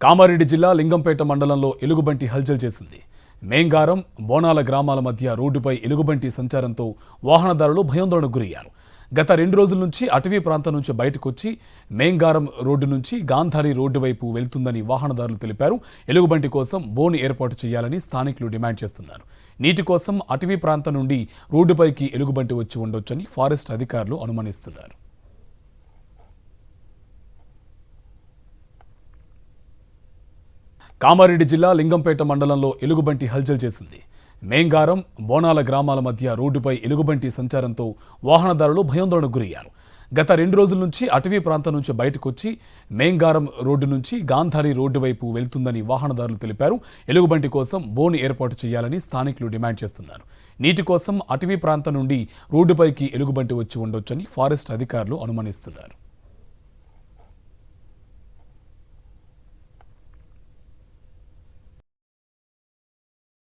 కామారెడ్డి జిల్లా లింగంపేట మండలంలో ఎలుగుబంటి హల్చల్ చేసింది. మేంగారం, బోనాల గ్రామాల మధ్య రోడ్డుపై ఎలుగుబంటి సంచారంతో వాహనదారులు భయాందోళనకు గురయ్యారు. గత 2 రోజుల నుంచి అటవీ ప్రాంతం నుంచి బయటకొచ్చి మేంగారం రోడ్డు నుంచి గాంధారి రోడ్డు వైపు వెళ్తుందని వాహనదారులు తెలిపారు. ఎలుగుబంటి కోసం బోను ఏర్పాటు చేయాలని స్థానికులు డిమాండ్ చేస్తున్నారు. నీటి కోసం అటవీ ప్రాంతం నుండి రోడ్డుపైకి ఎలుగుబంటి వచ్చి ఉండొచ్చని ఫారెస్ట్ అధికారులు అనుమానిస్తున్నారు. కామారెడ్డి జిల్లా లింగంపేట మండలంలో ఎలుగుబంటి హల్చల్ చేసింది. మేంగారం, బోనాల గ్రామాల మధ్య రోడ్డుపై ఎలుగుబంటి సంచారంతో వాహనదారులు భయాందోళనకు గురయ్యారు. గత 2 రోజుల నుంచి అటవీ ప్రాంతం నుంచి బయటకొచ్చి మేంగారం రోడ్డు నుంచి గాంధారి రోడ్డు వైపు వెళ్తుందని వాహనదారులు తెలిపారు. ఎలుగుబంటి కోసం బోను ఏర్పాటు చేయాలని స్థానికులు డిమాండ్ చేస్తున్నారు. నీటి కోసం అటవీ ప్రాంతం నుండి రోడ్డుపైకి ఎలుగుబంటి వచ్చి ఉండొచ్చని ఫారెస్ట్ అధికారులు అనుమానిస్తున్నారు.